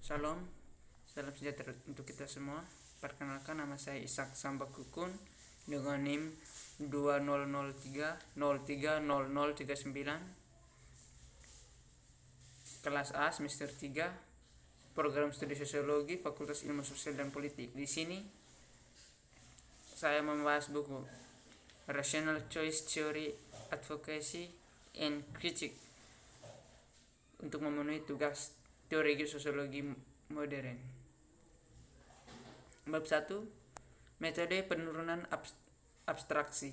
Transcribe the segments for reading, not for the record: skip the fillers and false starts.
Salam, salam sejahtera untuk kita semua. Perkenalkan, nama saya Ishak Sambakukun dengan NIM 2003030039, kelas A semester 3, program studi sosiologi, Fakultas Ilmu Sosial dan Politik. Di sini saya membahas buku Rational Choice Theory, Advocacy and Critique untuk memenuhi tugas teori sosiologi modern. Bab 1, metode penurunan abstraksi.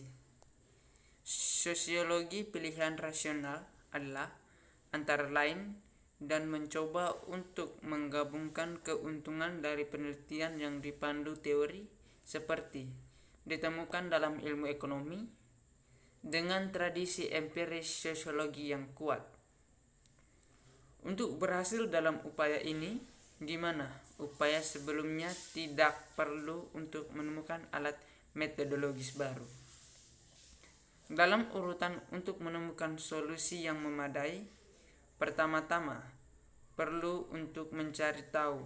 Sosiologi pilihan rasional adalah antara lain dan mencoba untuk menggabungkan keuntungan dari penelitian yang dipandu teori seperti ditemukan dalam ilmu ekonomi dengan tradisi empiris sosiologi yang kuat. Untuk berhasil dalam upaya ini, di mana upaya sebelumnya tidak perlu untuk menemukan alat metodologis baru. Dalam urutan untuk menemukan solusi yang memadai, pertama-tama perlu untuk mencari tahu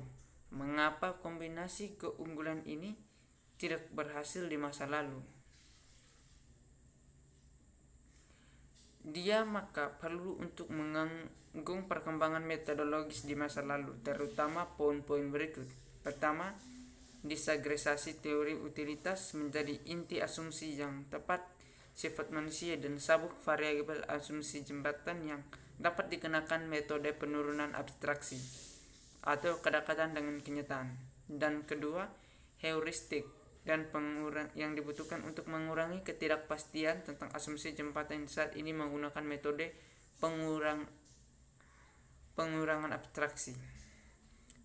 mengapa kombinasi keunggulan ini tidak berhasil di masa lalu. Maka perlu untuk menganggung perkembangan metodologis di masa lalu, terutama poin-poin berikut. Pertama, disagregasi teori utilitas menjadi inti asumsi yang tepat sifat manusia dan sabuk variabel asumsi jembatan yang dapat dikenakan metode penurunan abstraksi atau kedekatan dengan kenyataan. Dan kedua, heuristik dan yang dibutuhkan untuk mengurangi ketidakpastian tentang asumsi jembatan saat ini menggunakan metode pengurangan abstraksi.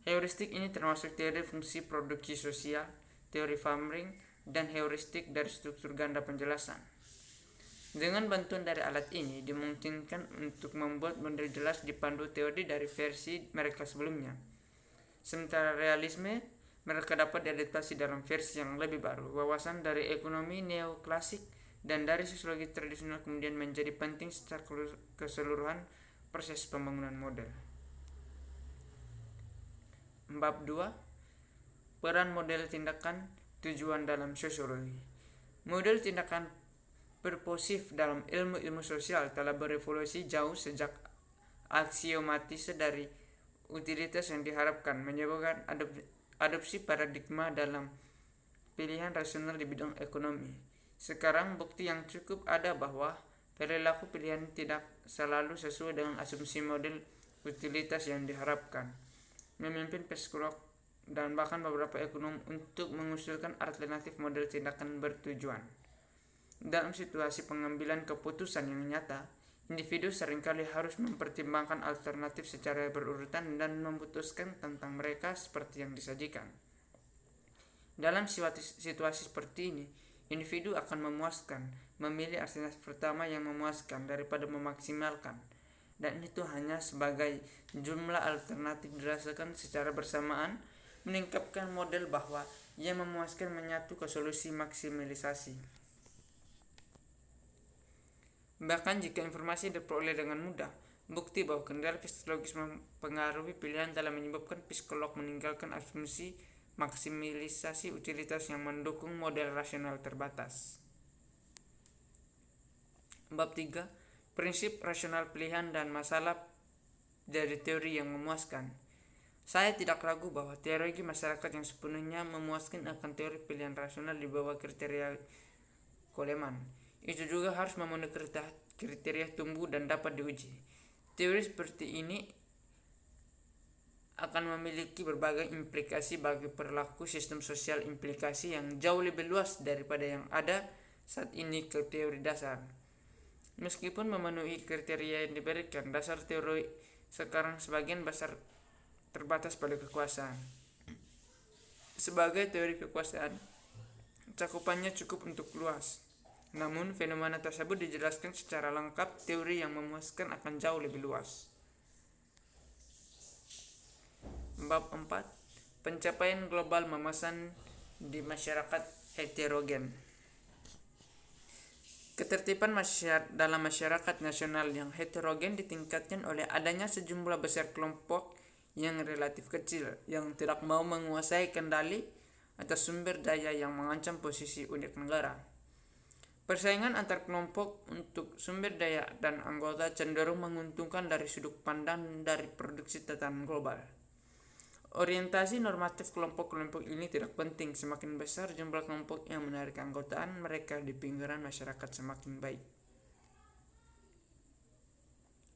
Heuristik ini termasuk teori fungsi produksi sosial, teori Farming, dan heuristik dari struktur ganda penjelasan. Dengan bantuan dari alat ini dimungkinkan untuk membuat model jelas dipandu teori dari versi mereka sebelumnya. Sementara realisme mereka dapat diadaptasi dalam versi yang lebih baru. Wawasan dari ekonomi neoklasik dan dari sosiologi tradisional kemudian menjadi penting secara keseluruhan proses pembangunan model. Bab 2, peran model tindakan tujuan dalam sosiologi. Model tindakan purposif dalam ilmu sosial telah berevolusi jauh sejak aksiomatisme dari utilitas yang diharapkan menyebabkan adopsi paradigma dalam pilihan rasional di bidang ekonomi. Sekarang bukti yang cukup ada bahwa perilaku pilihan tidak selalu sesuai dengan asumsi model utilitas yang diharapkan, memimpin psikolog dan bahkan beberapa ekonom untuk mengusulkan alternatif model tindakan bertujuan. Dalam situasi pengambilan keputusan yang nyata, individu seringkali harus mempertimbangkan alternatif secara berurutan dan memutuskan tentang mereka seperti yang disajikan. Dalam situasi seperti ini, individu akan memilih alternatif pertama yang memuaskan daripada memaksimalkan, dan itu hanya sebagai jumlah alternatif dirasakan secara bersamaan meningkatkan model bahwa ia memuaskan menyatu ke solusi maksimalisasi. Bahkan jika informasi diperoleh dengan mudah, bukti bahwa kendala psikologis mempengaruhi pilihan telah menyebabkan psikolog meninggalkan asumsi maksimalisasi utilitas yang mendukung model rasional terbatas. Bab 3, prinsip rasional pilihan dan masalah dari teori yang memuaskan. Saya tidak ragu bahwa teori masyarakat yang sepenuhnya memuaskan akan teori pilihan rasional di bawah kriteria Coleman. Itu juga harus memenuhi kriteria tumbuh dan dapat diuji. Teori seperti ini akan memiliki berbagai implikasi bagi perilaku sistem sosial, implikasi yang jauh lebih luas daripada yang ada saat ini ke teori dasar. Meskipun memenuhi kriteria yang diberikan, dasar teori sekarang sebagian besar terbatas pada kekuasaan. Sebagai teori kekuasaan, cakupannya cukup untuk luas. Namun, fenomena tersebut dijelaskan secara lengkap, teori yang memuaskan akan jauh lebih luas. Bab 4, pencapaian global memesan di masyarakat heterogen. Ketertiban dalam masyarakat nasional yang heterogen ditingkatkan oleh adanya sejumlah besar kelompok yang relatif kecil, yang tidak mau menguasai kendali atas sumber daya yang mengancam posisi unik negara. Persaingan antar kelompok untuk sumber daya dan anggota cenderung menguntungkan dari sudut pandang dari produksi tatanan global. Orientasi normatif kelompok-kelompok ini tidak penting. Semakin besar jumlah kelompok yang menarik keanggotaan mereka di pinggiran masyarakat, semakin baik.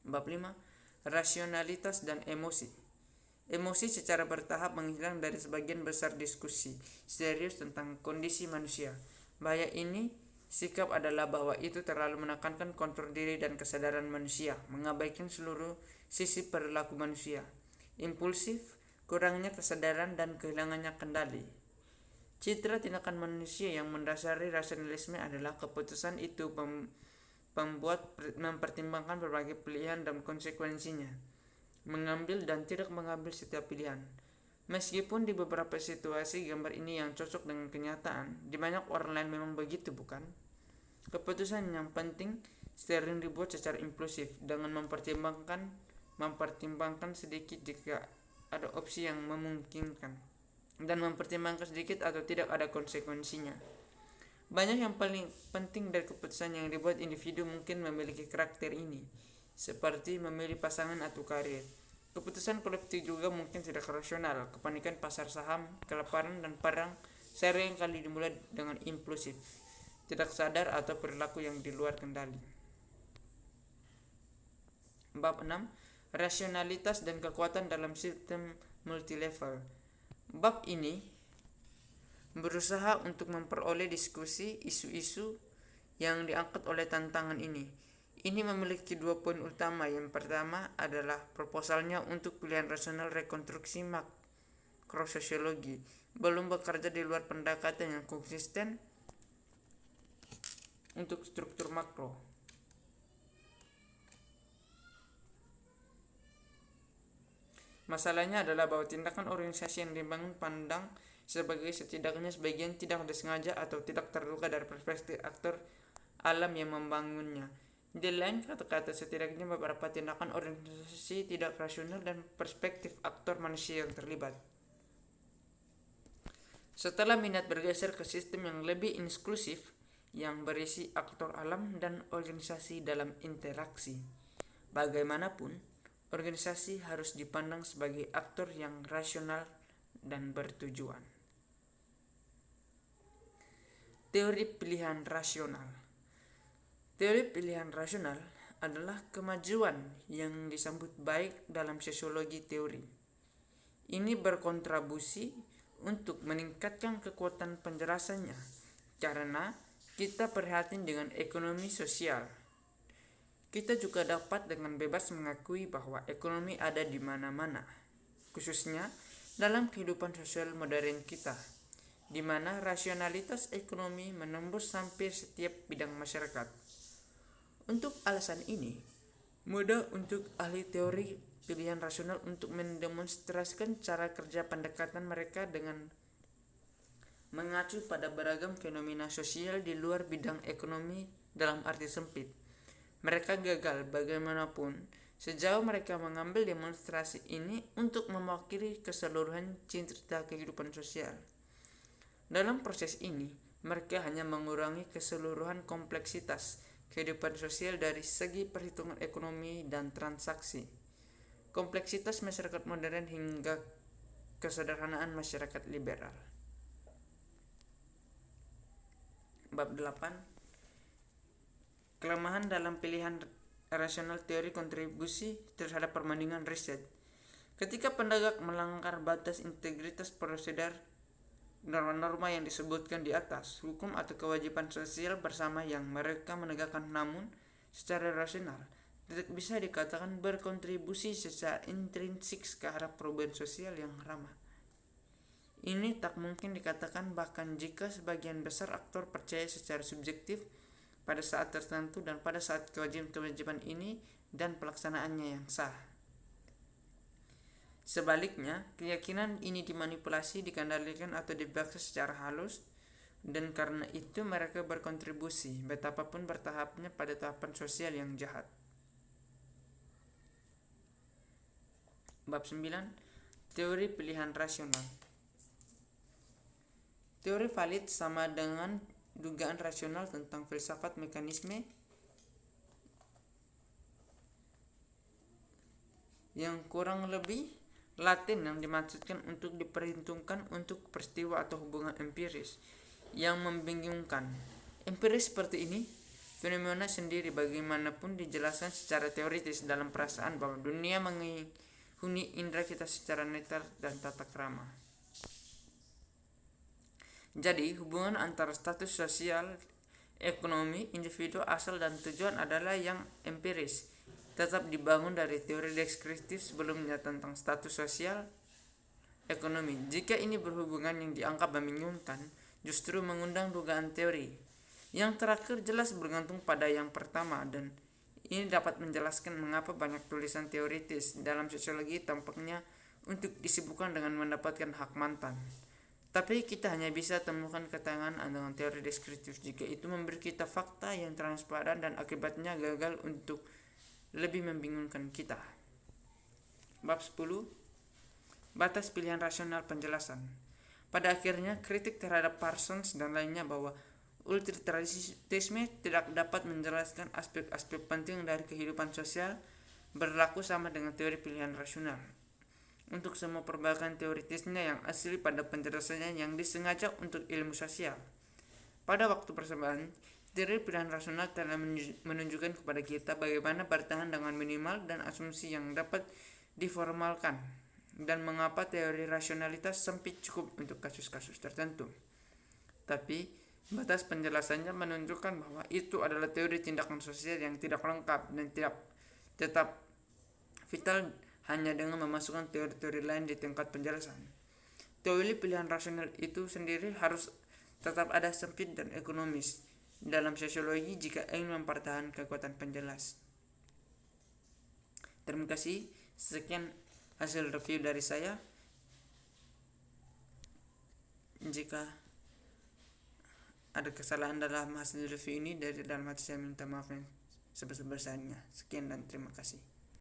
Bab 5. Rasionalitas dan emosi. Emosi secara bertahap menghilang dari sebagian besar diskusi serius tentang kondisi manusia. Bahaya ini sikap adalah bahwa itu terlalu menekankan kontrol diri dan kesadaran manusia, mengabaikan seluruh sisi perilaku manusia. Impulsif, kurangnya kesadaran, dan kehilangannya kendali. Citra tindakan manusia yang mendasari rasionalisme adalah keputusan itu mempertimbangkan berbagai pilihan dan konsekuensinya, mengambil dan tidak mengambil setiap pilihan. Meskipun di beberapa situasi gambar ini yang cocok dengan kenyataan, di banyak orang lain memang begitu, bukan? Keputusan yang penting sering dibuat secara impulsif dengan mempertimbangkan sedikit jika ada opsi yang memungkinkan, dan mempertimbangkan sedikit atau tidak ada konsekuensinya. Banyak yang paling penting dari keputusan yang dibuat individu mungkin memiliki karakter ini, seperti memilih pasangan atau karir. Keputusan kolektif juga mungkin tidak rasional. Kepanikan pasar saham, kelaparan, dan perang sering kali dimulai dengan impulsif, tidak sadar, atau perilaku yang di luar kendali. Bab 6. Rasionalitas dan kekuatan dalam sistem multilevel. Bab ini berusaha untuk memperoleh diskusi isu-isu yang diangkat oleh tantangan ini. Ini memiliki 2 poin utama. Yang pertama adalah proposalnya untuk pilihan rasional rekonstruksi makrososiologi, belum bekerja di luar pendekatan yang konsisten untuk struktur makro. Masalahnya adalah bahwa tindakan organisasi yang dibangun pandang sebagai setidaknya sebagian tidak disengaja atau tidak terduga dari perspektif aktor alam yang membangunnya. Di lain kata-kata, setidaknya beberapa tindakan organisasi tidak rasional dan perspektif aktor manusia yang terlibat. Setelah minat bergeser ke sistem yang lebih inklusif, yang berisi aktor alam dan organisasi dalam interaksi, bagaimanapun organisasi harus dipandang sebagai aktor yang rasional dan bertujuan. Teori pilihan rasional. Teori pilihan rasional adalah kemajuan yang disambut baik dalam sosiologi teori. Ini berkontribusi untuk meningkatkan kekuatan penjelasannya karena kita prihatin dengan ekonomi sosial. Kita juga dapat dengan bebas mengakui bahwa ekonomi ada di mana-mana, khususnya dalam kehidupan sosial modern kita, di mana rasionalitas ekonomi menembus hampir setiap bidang masyarakat. Untuk alasan ini, mudah untuk ahli teori pilihan rasional untuk mendemonstrasikan cara kerja pendekatan mereka dengan mengacu pada beragam fenomena sosial di luar bidang ekonomi dalam arti sempit. Mereka gagal bagaimanapun sejauh mereka mengambil demonstrasi ini untuk mewakili keseluruhan cerita kehidupan sosial. Dalam proses ini, mereka hanya mengurangi keseluruhan kompleksitas kehidupan sosial dari segi perhitungan ekonomi dan transaksi, kompleksitas masyarakat modern hingga kesederhanaan masyarakat liberal. Bab 8. Kelemahan dalam pilihan rasional teori kontribusi terhadap perbandingan riset. Ketika penegak melanggar batas integritas prosedur norma-norma yang disebutkan di atas, hukum atau kewajiban sosial bersama yang mereka menegakkan namun secara rasional tidak bisa dikatakan berkontribusi secara intrinsik ke arah perubahan sosial yang ramah. Ini tak mungkin dikatakan bahkan jika sebagian besar aktor percaya secara subjektif pada saat tertentu dan pada saat kewajiban-kewajiban ini dan pelaksanaannya yang sah. Sebaliknya, keyakinan ini dimanipulasi, dikendalikan atau dipaksa secara halus, dan karena itu mereka berkontribusi betapapun bertahapnya pada tahapan sosial yang jahat. Bab 9. Teori pilihan rasional. Teori valid sama dengan dugaan rasional tentang filsafat mekanisme yang kurang lebih laten yang dimaksudkan untuk diperhitungkan untuk peristiwa atau hubungan empiris yang membingungkan. Empiris seperti ini, fenomena sendiri bagaimanapun dijelaskan secara teoritis dalam perasaan bahwa dunia menghuni indera kita secara netral dan tata krama. Jadi, hubungan antara status sosial, ekonomi, individu, asal, dan tujuan adalah yang empiris, tetap dibangun dari teori deskriptif sebelumnya tentang status sosial, ekonomi. Jika ini berhubungan yang dianggap membingungkan, justru mengundang dugaan teori. Yang terakhir jelas bergantung pada yang pertama, dan ini dapat menjelaskan mengapa banyak tulisan teoritis dalam sosiologi tampaknya untuk disibukkan dengan mendapatkan hak mantan. Tapi kita hanya bisa temukan ketegangan dengan teori deskriptif jika itu memberi kita fakta yang transparan dan akibatnya gagal untuk lebih membingungkan kita. Bab 10. Batas pilihan rasional penjelasan. Pada akhirnya, kritik terhadap Parsons dan lainnya bahwa utilitarisme tidak dapat menjelaskan aspek-aspek penting dari kehidupan sosial berlaku sama dengan teori pilihan rasional. Untuk semua perbaikan teoritisnya yang asli pada penjelasannya yang disengaja untuk ilmu sosial. Pada waktu persamaan, teori pilihan rasional telah menunjukkan kepada kita bagaimana bertahan dengan minimal dan asumsi yang dapat diformalkan, dan mengapa teori rasionalitas sempit cukup untuk kasus-kasus tertentu. Tapi, batas penjelasannya menunjukkan bahwa itu adalah teori tindakan sosial yang tidak lengkap dan tidak tetap vital hanya dengan memasukkan teori-teori lain di tingkat penjelasan. Teori pilihan rasional itu sendiri harus tetap ada sempit dan ekonomis dalam sosiologi jika ingin mempertahankan kekuatan penjelas. Terima kasih. Sekian hasil review dari saya. Jika ada kesalahan dalam hasil review ini, dari dalam hati saya minta maaf yang sebesar-besarnya. Sekian dan terima kasih.